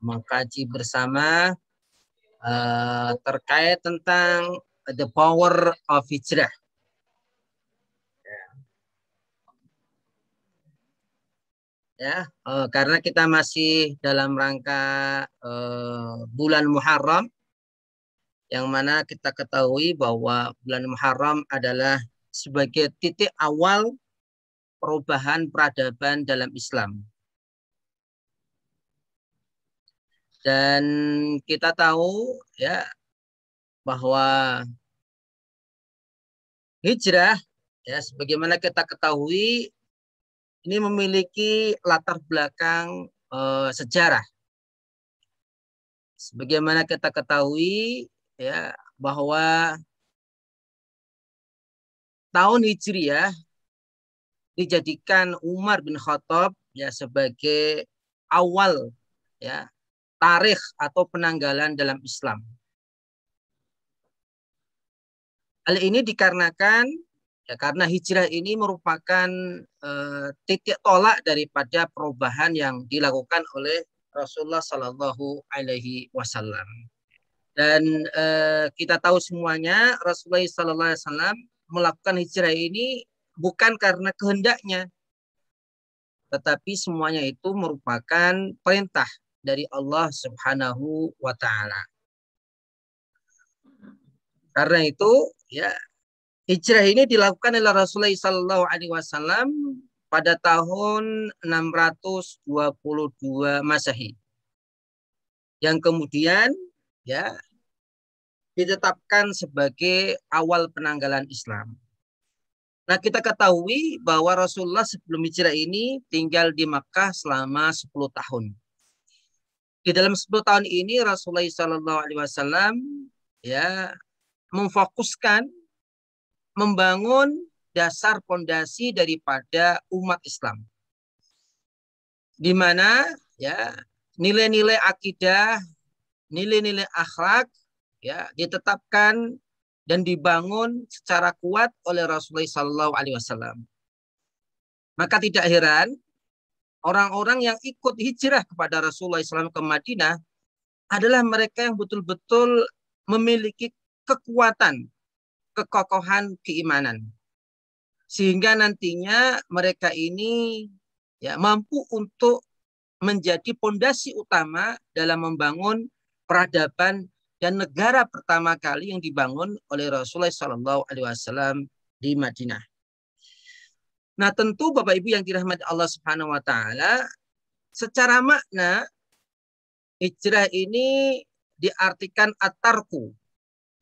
mengkaji bersama terkait tentang the power of hijrah. Ya, karena kita masih dalam rangka bulan Muharram, yang mana kita ketahui bahwa bulan Muharram adalah sebagai titik awal perubahan peradaban dalam Islam. Dan kita tahu ya bahwa hijrah, ya sebagaimana kita ketahui, ini memiliki latar belakang sejarah. Sebagaimana kita ketahui ya bahwa tahun Hijriah dijadikan Umar bin Khattab ya sebagai awal ya tarikh atau penanggalan dalam Islam. Hal ini dikarenakan ya karena hijrah ini merupakan titik tolak daripada perubahan yang dilakukan oleh Rasulullah Shallallahu Alaihi Wasallam. Dan kita tahu semuanya Rasulullah Shallallahu Alaihi Wasallam melakukan hijrah ini bukan karena kehendaknya, tetapi semuanya itu merupakan perintah dari Allah Subhanahu wa Ta'ala. Karena itu ya hijrah ini dilakukan oleh Rasulullah Sallallahu Alaihi Wasallam pada tahun 622 Masehi, yang kemudian ya ditetapkan sebagai awal penanggalan Islam. Nah, kita ketahui bahwa Rasulullah sebelum hijrah ini tinggal di Makkah selama 10 tahun. Di dalam 10 tahun ini Rasulullah Sallallahu Alaihi Wasallam ya memfokuskan membangun dasar pondasi daripada umat Islam, di mana ya nilai-nilai akidah, nilai-nilai akhlak ya ditetapkan dan dibangun secara kuat oleh Rasulullah Sallallahu Alaihi Wasallam. Maka tidak heran orang-orang yang ikut hijrah kepada Rasulullah SAW ke Madinah adalah mereka yang betul-betul memiliki kekuatan, kekokohan keimanan, sehingga nantinya mereka ini ya mampu untuk menjadi pondasi utama dalam membangun peradaban dan negara pertama kali yang dibangun oleh Rasulullah Sallallahu Alaihi Wasallam di Madinah. Nah, tentu Bapak Ibu yang dirahmati Allah Subhanahu Wa Taala, secara makna hijrah ini diartikan at-tarku.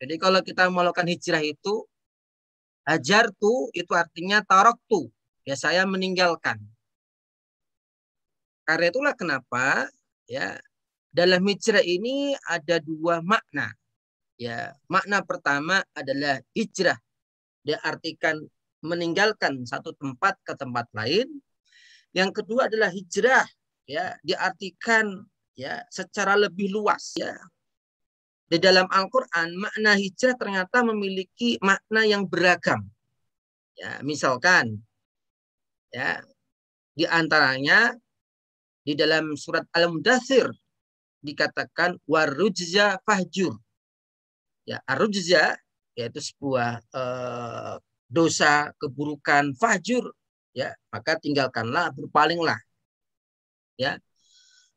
Jadi kalau kita melakukan hijrah itu, hajartu itu artinya taraktu, ya saya meninggalkan. Karena itulah kenapa ya dalam hijrah ini ada dua makna. Ya, makna pertama adalah hijrah, diartikan meninggalkan satu tempat ke tempat lain. Yang kedua adalah hijrah, ya diartikan ya secara lebih luas ya. Di dalam Al-Quran, makna hijrah ternyata memiliki makna yang beragam. Ya, misalkan, ya, di antaranya di dalam surat Al-Mudaththir dikatakan warujza fahjur. Ya, arujza yaitu sebuah dosa, keburukan, fahjur. Ya, maka tinggalkanlah, berpalinglah. Ya.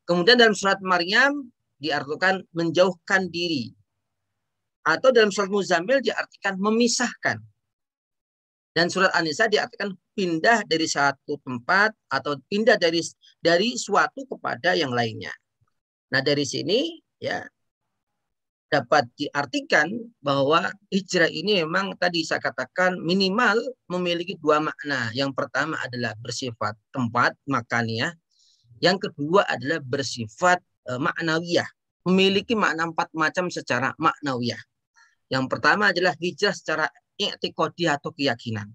Kemudian dalam surat Maryam diartikan menjauhkan diri. Atau dalam surat Muzammil diartikan memisahkan. Dan surat An-Nisa diartikan pindah dari satu tempat atau pindah dari suatu kepada yang lainnya. Nah, dari sini ya dapat diartikan bahwa hijrah ini memang tadi saya katakan minimal memiliki dua makna. Yang pertama adalah bersifat tempat, makaniah. Yang kedua adalah bersifat maknawiyah, memiliki makna 4 macam secara maknawiyah. Yang pertama adalah hijrah secara i'tiqadi atau keyakinan.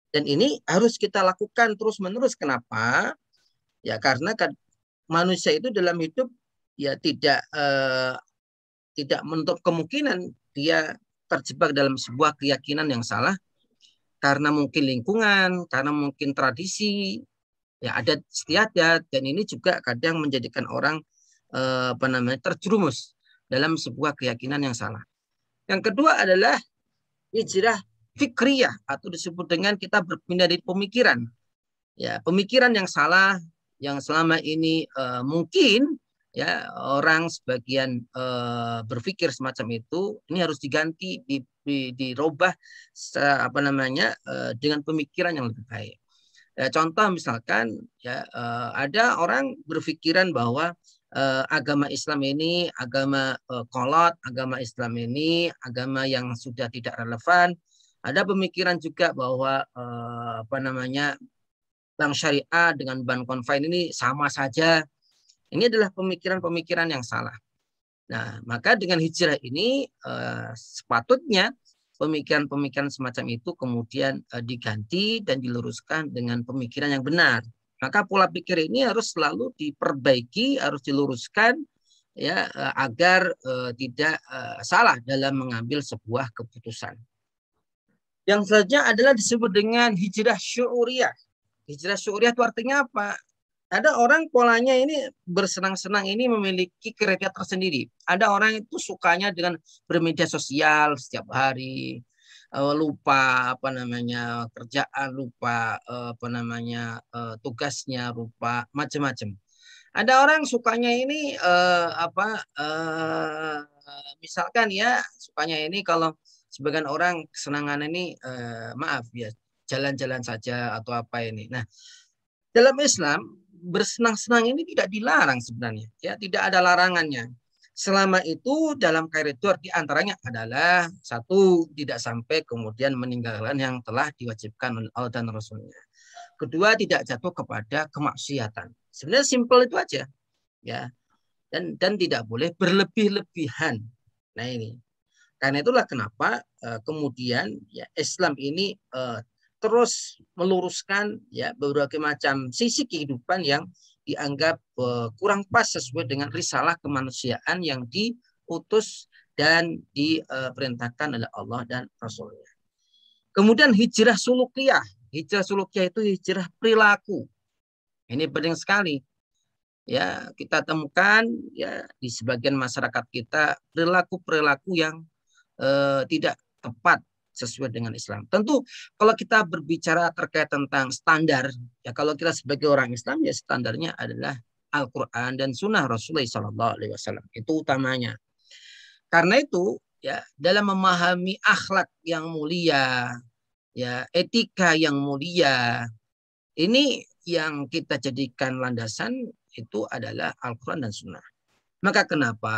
Dan ini harus kita lakukan terus-menerus. Kenapa? Ya karena kan manusia itu dalam hidup ya tidak menutup kemungkinan dia terjebak dalam sebuah keyakinan yang salah karena mungkin lingkungan, karena mungkin tradisi, ya adat istiadat, dan ini juga kadang menjadikan orang terjerumus dalam sebuah keyakinan yang salah. Yang kedua adalah hijrah fikriyah atau disebut dengan kita berpindah dari pemikiran. Ya, pemikiran yang salah yang selama ini mungkin ya orang sebagian berpikir semacam itu, ini harus diganti, dirubah dengan pemikiran yang lebih baik. Contoh misalkan ya ada orang berpikiran bahwa agama Islam ini agama kolot, agama Islam ini agama yang sudah tidak relevan. Ada pemikiran juga bahwa bank syariah dengan bank konven ini sama saja. Ini adalah pemikiran-pemikiran yang salah. Nah, maka dengan hijrah ini sepatutnya pemikiran-pemikiran semacam itu kemudian diganti dan diluruskan dengan pemikiran yang benar. Maka pola pikir ini harus selalu diperbaiki, harus diluruskan ya agar tidak salah dalam mengambil sebuah keputusan. Yang selanjutnya adalah disebut dengan hijrah syu'uriyah. Hijrah syu'uriyah itu artinya apa? Ada orang polanya ini bersenang-senang ini memiliki kriteria tersendiri. Ada orang itu sukanya dengan bermedia sosial setiap hari, lupa kerjaan, lupa tugasnya, lupa macam-macam. Ada orang sukanya ini misalkan ya sukanya ini kalau sebagian orang kesenangan ini maaf ya jalan-jalan saja atau apa ini. Nah, dalam Islam bersenang-senang ini tidak dilarang sebenarnya, ya tidak ada larangannya. Selama itu dalam koridor diantaranya adalah satu, tidak sampai kemudian meninggalkan yang telah diwajibkan oleh Allah dan Rasulnya. Kedua, tidak jatuh kepada kemaksiatan. Sebenarnya simpel itu aja, ya. Dan tidak boleh berlebih-lebihan. Nah ini, karena itulah kenapa kemudian ya Islam ini terus meluruskan ya berbagai macam sisi kehidupan yang dianggap kurang pas sesuai dengan risalah kemanusiaan yang diutus dan diperintahkan oleh Allah dan Rasulnya. Kemudian hijrah sulukiyah. Hijrah sulukiyah itu hijrah perilaku. Ini penting sekali. Ya, kita temukan ya di sebagian masyarakat kita perilaku-perilaku yang tidak tepat sesuai dengan Islam. Tentu kalau kita berbicara terkait tentang standar, ya kalau kita sebagai orang Islam ya standarnya adalah Al-Quran dan Sunnah Rasulullah SAW. Itu utamanya. Karena itu ya dalam memahami akhlak yang mulia, ya etika yang mulia, ini yang kita jadikan landasan itu adalah Al-Quran dan Sunnah. Maka kenapa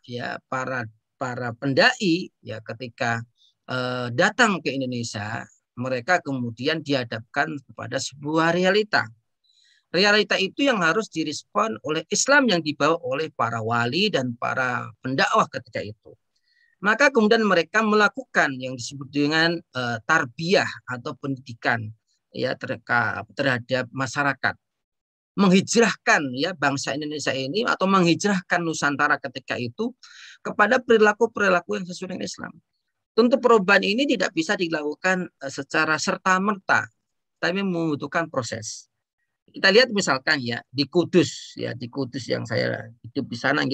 ya para pendai ya ketika datang ke Indonesia, mereka kemudian dihadapkan kepada sebuah realita. Realita itu yang harus direspon oleh Islam yang dibawa oleh para wali dan para pendakwah ketika itu. Maka kemudian mereka melakukan yang disebut dengan tarbiyah atau pendidikan ya terhadap masyarakat. Menghijrahkan ya bangsa Indonesia ini atau menghijrahkan Nusantara ketika itu kepada perilaku-perilaku yang sesuai dengan Islam. Tentu perubahan ini tidak bisa dilakukan secara serta-merta, tapi membutuhkan proses. Kita lihat misalkan ya di Kudus yang saya hidup di sana,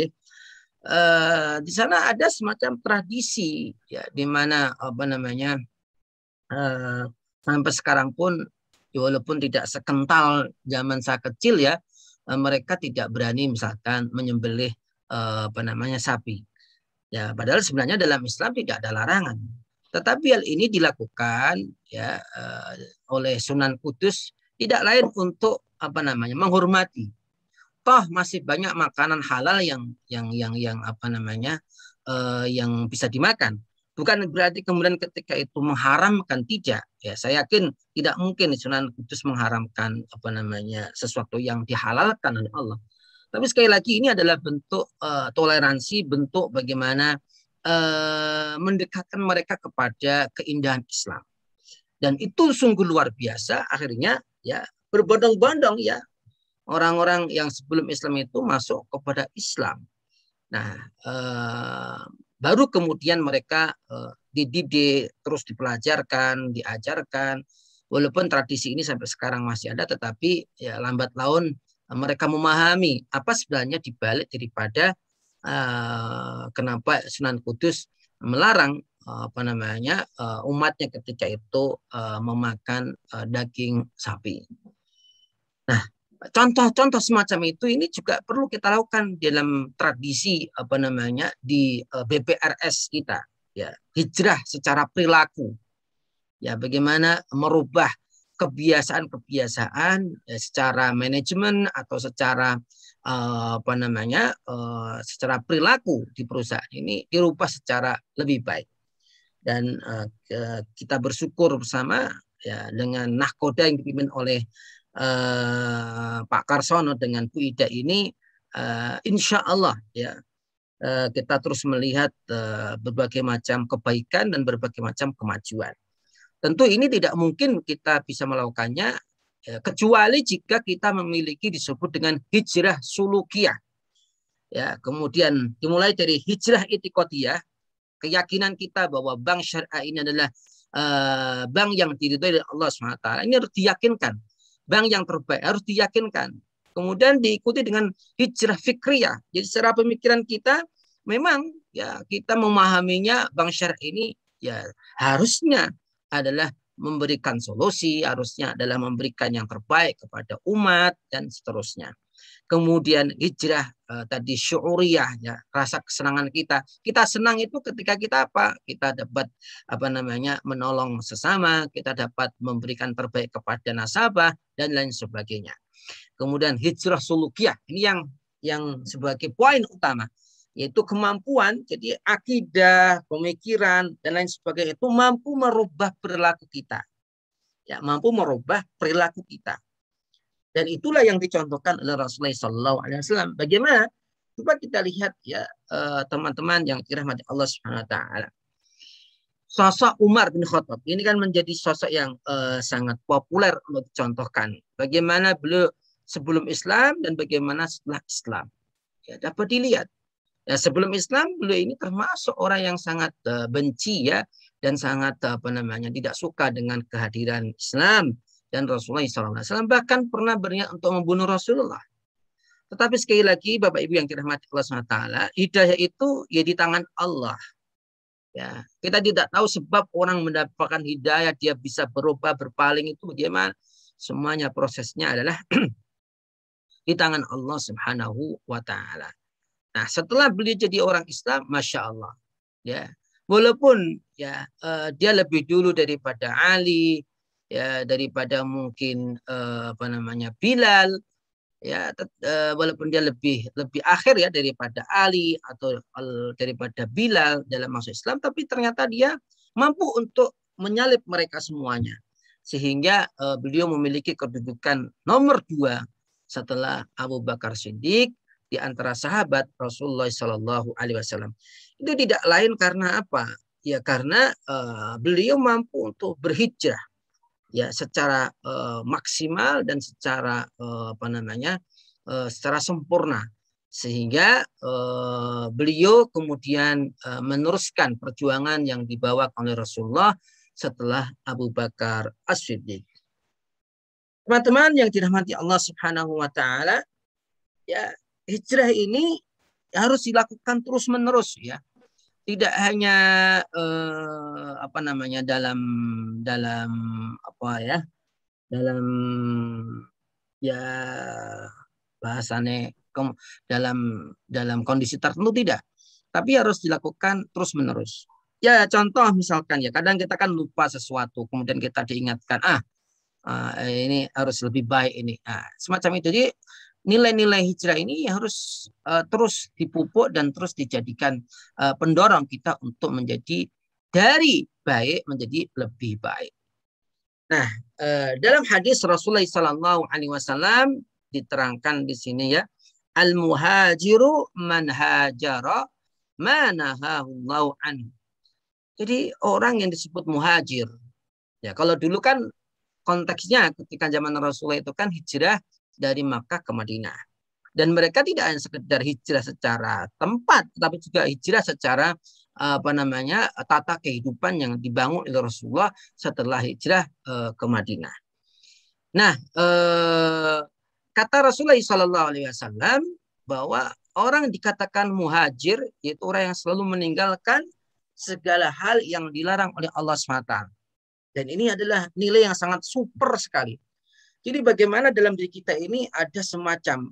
di sana ada semacam tradisi ya di mana sampai sekarang pun walaupun tidak sekental zaman saya kecil ya, mereka tidak berani misalkan menyembelih sapi. Ya, padahal sebenarnya dalam Islam tidak ada larangan. Tetapi hal ini dilakukan ya oleh Sunan Kudus tidak lain untuk menghormati. Toh masih banyak makanan halal yang bisa dimakan. Bukan berarti kemudian ketika itu mengharamkan, tidak. Ya, saya yakin tidak mungkin Sunan Kudus mengharamkan sesuatu yang dihalalkan oleh Allah. Tapi sekali lagi ini adalah bentuk toleransi, bentuk bagaimana mendekatkan mereka kepada keindahan Islam. Dan itu sungguh luar biasa. Akhirnya ya berbondong-bondong ya orang-orang yang sebelum Islam itu masuk kepada Islam. Nah, baru kemudian mereka dididik, terus dipelajarkan, diajarkan. Walaupun tradisi ini sampai sekarang masih ada, tetapi ya lambat laun mereka memahami apa sebenarnya dibalik daripada kenapa Sunan Kudus melarang umatnya ketika itu memakan daging sapi. Nah, contoh-contoh semacam itu ini juga perlu kita lakukan dalam tradisi di BPRS kita, ya, hijrah secara perilaku. Ya, bagaimana merubah kebiasaan-kebiasaan ya, secara manajemen atau secara secara perilaku di perusahaan ini dirubah secara lebih baik. Dan kita bersyukur bersama ya dengan nahkoda yang dipimpin oleh Pak Karsono dengan Bu Ida ini, insya Allah ya kita terus melihat berbagai macam kebaikan dan berbagai macam kemajuan. Tentu ini tidak mungkin kita bisa melakukannya kecuali jika kita memiliki disebut dengan hijrah sulukiyah. Ya, kemudian dimulai dari hijrah itikadiyah, keyakinan kita bahwa bank syariah ini adalah bank yang diridhoi oleh Allah SWT. Ini harus diyakinkan. Bank yang terbaik harus diyakinkan. Kemudian diikuti dengan hijrah fikriyah. Jadi secara pemikiran kita memang ya kita memahaminya bank syariah ini ya harusnya adalah memberikan solusi, harusnya adalah memberikan yang terbaik kepada umat dan seterusnya. Kemudian hijrah tadi syuuriyah ya, rasa kesenangan kita. Kita senang itu ketika kita apa? Kita dapat menolong sesama, kita dapat memberikan terbaik kepada nasabah dan lain sebagainya. Kemudian hijrah sulukiyah ini yang sebagai poin utama, yaitu kemampuan, jadi akidah, pemikiran dan lain sebagainya itu mampu merubah perilaku kita. Ya, mampu merubah perilaku kita. Dan itulah yang dicontohkan oleh Rasulullah SAW. Bagaimana? Coba kita lihat ya teman-teman yang dirahmati Allah Subhanahu wa taala. Sosok Umar bin Khattab ini kan menjadi sosok yang sangat populer untuk dicontohkan. Bagaimana beliau sebelum Islam dan bagaimana setelah Islam. Ya, dapat dilihat. Ya, sebelum Islam beliau ini termasuk orang yang sangat benci ya dan sangat tidak suka dengan kehadiran Islam dan Rasulullah SAW, bahkan pernah berniat untuk membunuh Rasulullah. Tetapi sekali lagi Bapak Ibu yang dirahmati Allah SWT, hidayah itu ya di tangan Allah. Ya, kita tidak tahu sebab orang mendapatkan hidayah, dia bisa berubah, berpaling itu bagaimana. Semuanya prosesnya adalah di tangan Allah Subhanahu wa taala. Nah, setelah beliau jadi orang Islam, Masya Allah, ya, walaupun ya dia lebih dulu daripada Ali, ya, daripada mungkin Bilal, ya, walaupun dia lebih akhir ya daripada Ali atau daripada Bilal dalam masuk Islam, tapi ternyata dia mampu untuk menyalib mereka semuanya, sehingga beliau memiliki kedudukan nomor 2 setelah Abu Bakar Siddiq di antara sahabat Rasulullah SAW. Itu tidak lain karena apa? Ya karena beliau mampu untuk berhijrah ya secara maksimal dan secara secara sempurna, sehingga beliau kemudian meneruskan perjuangan yang dibawa oleh Rasulullah setelah Abu Bakar As-Siddiq. Teman-teman yang dirahmati Allah Subhanahu wa taala, ya hijrah ini harus dilakukan terus-menerus ya. Tidak hanya dalam ya bahasanya dalam kondisi tertentu tidak. Tapi harus dilakukan terus-menerus. Ya contoh misalkan ya kadang kita kan lupa sesuatu, kemudian kita diingatkan ini harus lebih baik ini. Semacam itu. Jadi nilai-nilai hijrah ini harus terus dipupuk dan terus dijadikan pendorong kita untuk menjadi dari baik menjadi lebih baik. Nah, dalam hadis Rasulullah SAW diterangkan di sini ya, al-muhajiru man hajara ma nahahullahu anhu. Jadi orang yang disebut muhajir, ya kalau dulu kan konteksnya ketika zaman Rasulullah itu kan hijrah dari Makkah ke Madinah. Dan mereka tidak hanya sekedar hijrah secara tempat, tetapi juga hijrah secara tata kehidupan yang dibangun oleh Rasulullah setelah hijrah ke Madinah. Nah, kata Rasulullah SAW bahwa orang dikatakan muhajir yaitu orang yang selalu meninggalkan segala hal yang dilarang oleh Allah SWT. Dan ini adalah nilai yang sangat super sekali. Jadi bagaimana dalam diri kita ini ada semacam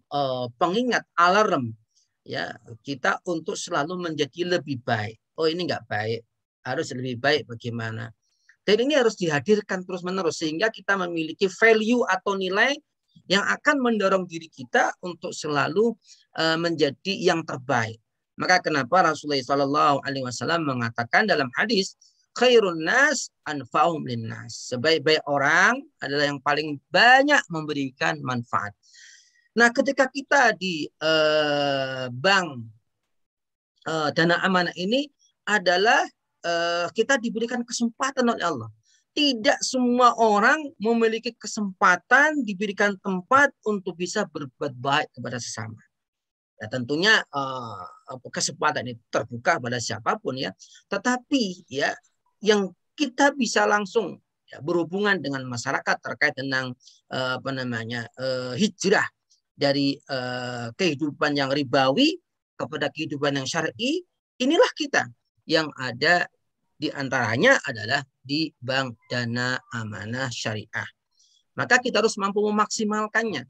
pengingat, alarm ya kita untuk selalu menjadi lebih baik. Oh ini nggak baik, harus lebih baik bagaimana. Dan ini harus dihadirkan terus-menerus sehingga kita memiliki value atau nilai yang akan mendorong diri kita untuk selalu menjadi yang terbaik. Maka kenapa Rasulullah SAW mengatakan dalam hadis, khairun nas anfa'uhum linnas. Sebaik-baik orang adalah yang paling banyak memberikan manfaat. Nah, ketika kita di bank dana amanah ini adalah kita diberikan kesempatan oleh Allah. Tidak semua orang memiliki kesempatan diberikan tempat untuk bisa berbuat baik kepada sesama. Ya, tentunya kesempatan itu terbuka pada siapapun ya. Tetapi ya yang kita bisa langsung ya, berhubungan dengan masyarakat terkait tentang hijrah dari kehidupan yang ribawi kepada kehidupan yang syar'i, inilah kita yang ada di antaranya adalah di Bank Dana Amanah Syariah. Maka kita harus mampu memaksimalkannya.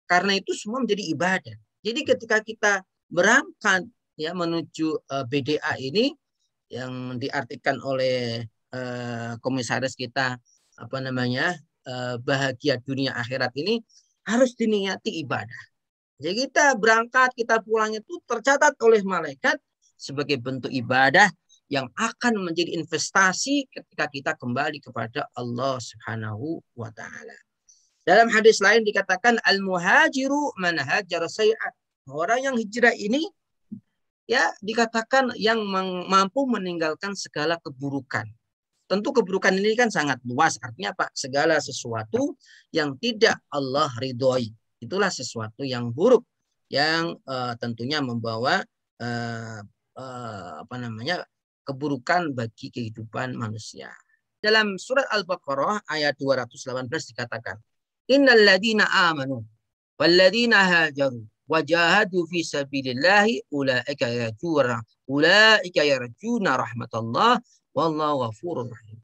Karena itu semua menjadi ibadah. Jadi ketika kita berangkat ya menuju BDA ini yang diartikan oleh komisaris kita bahagia dunia akhirat ini harus diniati ibadah. Jadi kita berangkat, kita pulang itu tercatat oleh malaikat sebagai bentuk ibadah yang akan menjadi investasi ketika kita kembali kepada Allah Subhanahu wa taala. Dalam hadis lain dikatakan al-muhajiru man hajara sayyi'at. Orang yang hijrah ini ya dikatakan yang mampu meninggalkan segala keburukan. Tentu keburukan ini kan sangat luas, artinya apa? Segala sesuatu yang tidak Allah ridhoi. Itulah sesuatu yang buruk yang tentunya membawa keburukan bagi kehidupan manusia. Dalam surat Al-Baqarah ayat 218 dikatakan, Innal ladina amanu wal ladina hajaru wajahadu fi sabilillahi ulaika yarjuna rahmatullah wallahu ghafurur rahim.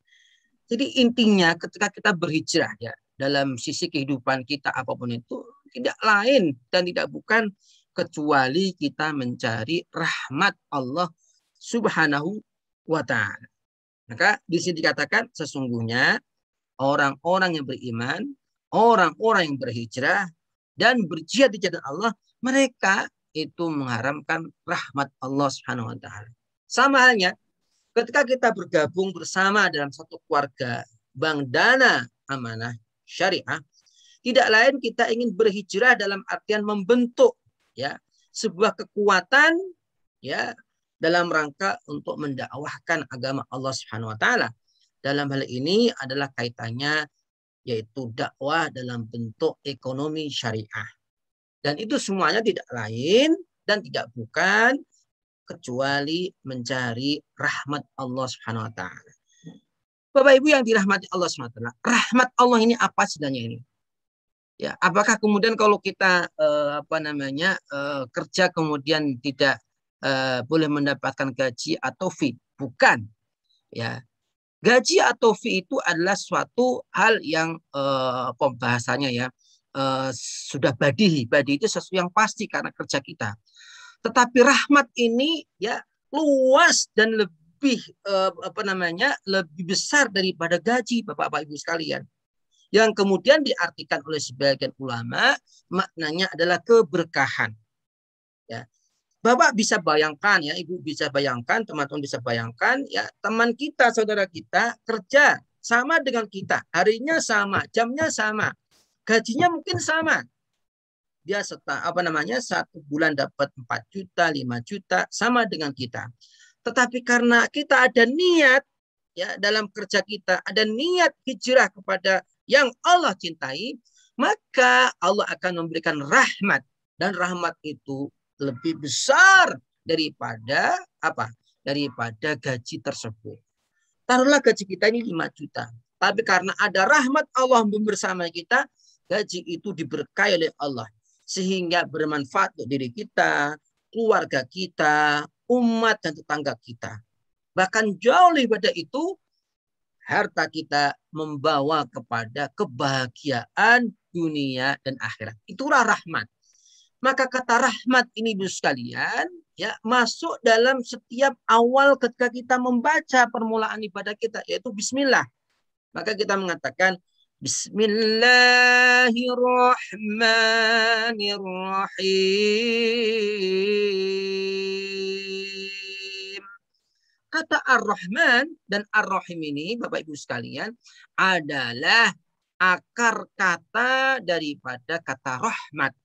Jadi intinya ketika kita berhijrah ya dalam sisi kehidupan kita apapun itu tidak lain dan tidak bukan kecuali kita mencari rahmat Allah Subhanahu wa ta'ala. Maka di sini dikatakan sesungguhnya orang-orang yang beriman, orang-orang yang berhijrah dan berjihad di jalan Allah, mereka itu mengharapkan rahmat Allah Subhanahu wa taala. Sama halnya ketika kita bergabung bersama dalam satu keluarga Bank Dana Amanah Syariah, tidak lain kita ingin berhijrah dalam artian membentuk ya sebuah kekuatan ya dalam rangka untuk mendakwahkan agama Allah Subhanahu wa taala. Dalam hal ini adalah kaitannya yaitu dakwah dalam bentuk ekonomi syariah. Dan itu semuanya tidak lain dan tidak bukan kecuali mencari rahmat Allah Subhanahu wa taala. Bapak Ibu yang dirahmati Allah Subhanahu wa taala, rahmat Allah ini apa sebenarnya ini? Ya, apakah kemudian kalau kita kerja kemudian tidak boleh mendapatkan gaji atau fee? Bukan. Ya. Gaji atau fee itu adalah suatu hal yang pembahasannya ya sudah badihi. Badihi itu sesuatu yang pasti karena kerja kita. Tetapi rahmat ini ya luas dan lebih lebih besar daripada gaji Bapak Ibu sekalian. Yang kemudian diartikan oleh sebagian ulama maknanya adalah keberkahan. Ya. Bapak bisa bayangkan ya, Ibu bisa bayangkan, teman-teman bisa bayangkan ya, teman kita, saudara kita kerja sama dengan kita, harinya sama, jamnya sama, gajinya mungkin sama. Dia satu bulan dapat 4 juta, 5 juta, sama dengan kita. Tetapi karena kita ada niat ya dalam kerja kita, ada niat hijrah kepada yang Allah cintai, maka Allah akan memberikan rahmat, dan rahmat itu lebih besar daripada apa? Daripada gaji tersebut. Taruhlah gaji kita ini 5 juta. Tapi karena ada rahmat Allah bersama kita, gaji itu diberkahi oleh Allah sehingga bermanfaat untuk diri kita, keluarga kita, umat dan tetangga kita. Bahkan jauh lebih pada itu, harta kita membawa kepada kebahagiaan dunia dan akhirat. Itulah rahmat. Maka kata rahmat ini Ibu sekalian, ya, masuk dalam setiap awal ketika kita membaca permulaan ibadah kita, yaitu bismillah. Maka kita mengatakan Bismillahirrahmanirrahim. Kata Ar-Rahman dan Ar-Rahim ini, Bapak Ibu sekalian, adalah akar kata daripada kata rahmat.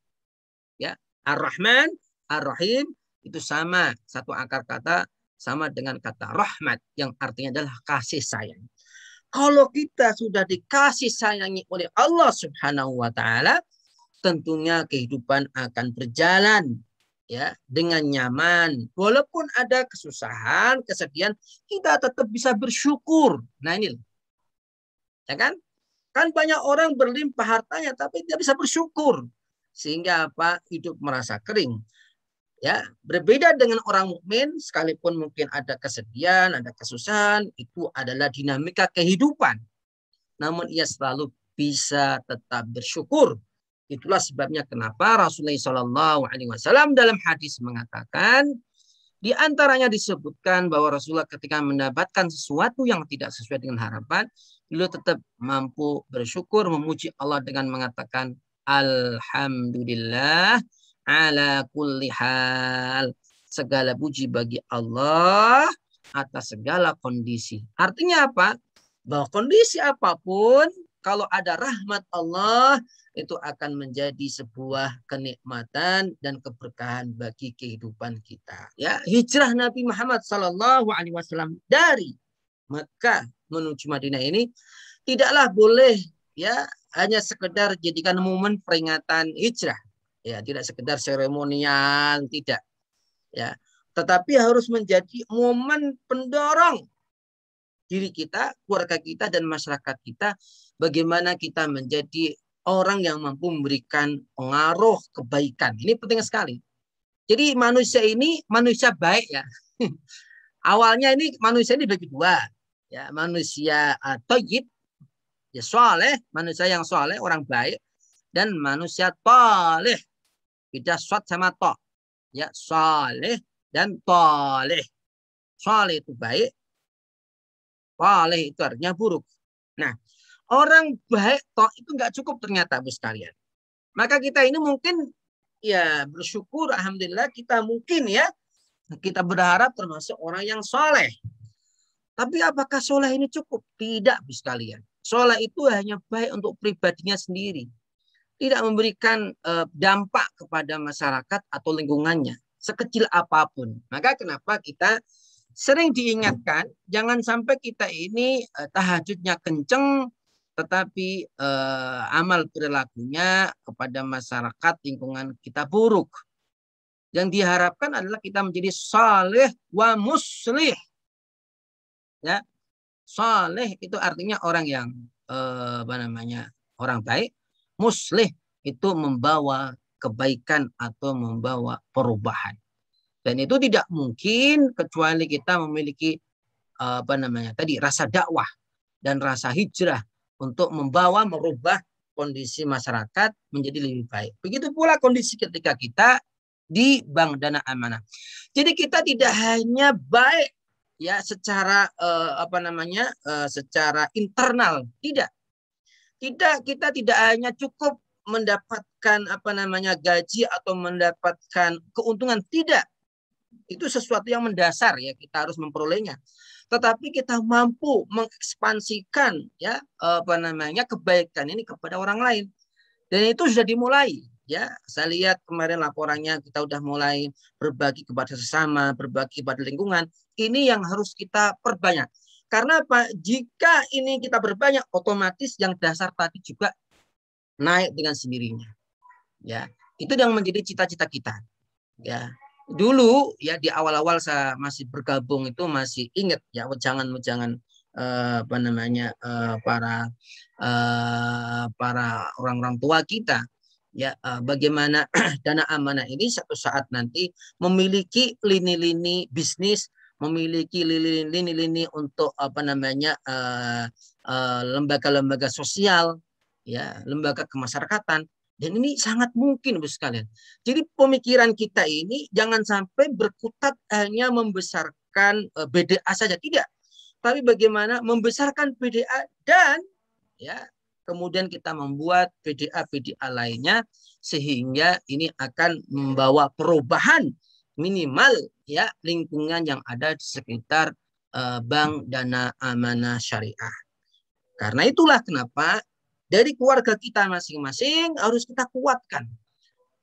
Ya, Ar-Rahman, Ar-Rahim itu sama, satu akar kata sama dengan kata rahmat yang artinya adalah kasih sayang. Kalau kita sudah dikasih sayangi oleh Allah Subhanahu wa taala, tentunya kehidupan akan berjalan ya dengan nyaman. Walaupun ada kesusahan, kesedihan, kita tetap bisa bersyukur. Nah ini, ya kan? Kan banyak orang berlimpah hartanya tapi tidak bisa bersyukur. Sehingga apa? Hidup merasa kering. Ya, berbeda dengan orang mukmin, sekalipun mungkin ada kesedihan, ada kesusahan, itu adalah dinamika kehidupan. Namun ia selalu bisa tetap bersyukur. Itulah sebabnya kenapa Rasulullah SAW dalam hadis mengatakan, di antaranya disebutkan bahwa Rasulullah ketika mendapatkan sesuatu yang tidak sesuai dengan harapan, beliau tetap mampu bersyukur, memuji Allah dengan mengatakan, Alhamdulillah ala kulli hal. Segala puji bagi Allah atas segala kondisi. Artinya apa? Bahwa kondisi apapun, kalau ada rahmat Allah, itu akan menjadi sebuah kenikmatan dan keberkahan bagi kehidupan kita. Ya, hijrah Nabi Muhammad SAW dari Mekah menuju Madinah ini tidaklah boleh ya hanya sekedar jadikan momen peringatan hijrah. Ya, tidak sekedar seremonial, tidak. Ya, tetapi harus menjadi momen pendorong diri kita, keluarga kita, dan masyarakat kita. Bagaimana kita menjadi orang yang mampu memberikan pengaruh kebaikan. Ini penting sekali. Jadi manusia ini manusia baik ya. Awalnya ini manusia ini bagi dua. Ya, manusia thayyib, ya soleh, manusia yang soleh, orang baik, dan manusia thaleh. Beda shad sama to. Ya, saleh dan thaleh. Saleh itu baik, thaleh itu artinya buruk. Nah, orang baik toh itu nggak cukup ternyata, Bu sekalian. Maka kita ini mungkin ya bersyukur, alhamdulillah kita mungkin ya kita berharap termasuk orang yang soleh. Tapi apakah soleh ini cukup? Tidak, Bu sekalian. Soleh itu hanya baik untuk pribadinya sendiri. Tidak memberikan dampak kepada masyarakat atau lingkungannya sekecil apapun. Maka kenapa kita sering diingatkan jangan sampai kita ini tahajudnya kenceng tetapi amal perilakunya kepada masyarakat lingkungan kita buruk. Yang diharapkan adalah kita menjadi saleh wa muslih. Ya, saleh itu artinya orang yang orang baik. Muslih itu membawa kebaikan atau membawa perubahan. Dan itu tidak mungkin kecuali kita memiliki rasa dakwah dan rasa hijrah untuk merubah kondisi masyarakat menjadi lebih baik. Begitu pula kondisi ketika kita di Bank Dana Amanah. Jadi kita tidak hanya baik ya secara secara internal, tidak. Kita tidak hanya cukup mendapatkan gaji atau mendapatkan keuntungan, tidak. Itu sesuatu yang mendasar ya, kita harus memperolehnya. Tetapi kita mampu mengekspansikan ya kebaikan ini kepada orang lain. Dan itu sudah dimulai ya. Saya lihat kemarin laporannya kita sudah mulai berbagi kepada sesama, berbagi kepada lingkungan. Ini yang harus kita perbanyak. Karena apa? Jika ini kita berbanyak, otomatis yang dasar tadi juga naik dengan sendirinya. Ya, itu yang menjadi cita-cita kita. Ya, dulu ya di awal-awal saya masih bergabung itu masih ingat ya wejangan-wejangan apa namanya para orang-orang tua kita, ya bagaimana dana amanah ini suatu saat nanti memiliki lini-lini bisnis, memiliki lini-lini untuk apa namanya lembaga-lembaga sosial, ya lembaga kemasyarakatan. Dan ini sangat mungkin, Bu sekalian. Jadi pemikiran kita ini jangan sampai berkutat hanya membesarkan BDA saja, tidak. Tapi bagaimana membesarkan BDA dan ya kemudian kita membuat PDA lainnya sehingga ini akan membawa perubahan minimal ya lingkungan yang ada di sekitar bank dana amanah syariah. Karena itulah kenapa dari keluarga kita masing-masing harus kita kuatkan.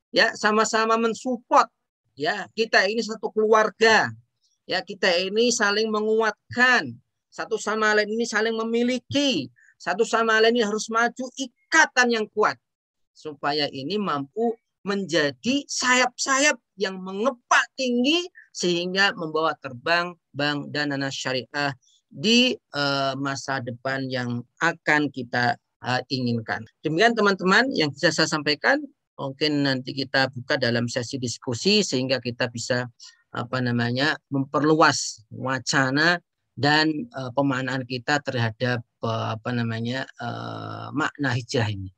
Ya, sama-sama mensupport ya. Kita ini satu keluarga. Ya, kita ini saling menguatkan. Satu sama lain ini saling memiliki. Satu sama lain ini harus maju ikatan yang kuat supaya ini mampu menjadi sayap-sayap yang mengepak tinggi sehingga membawa terbang bank dana syariah di masa depan yang akan kita inginkan. Demikian teman-teman yang bisa saya sampaikan. Mungkin nanti kita buka dalam sesi diskusi sehingga kita bisa apa namanya memperluas wacana dan pemaknaan kita terhadap apa namanya makna hijrah ini.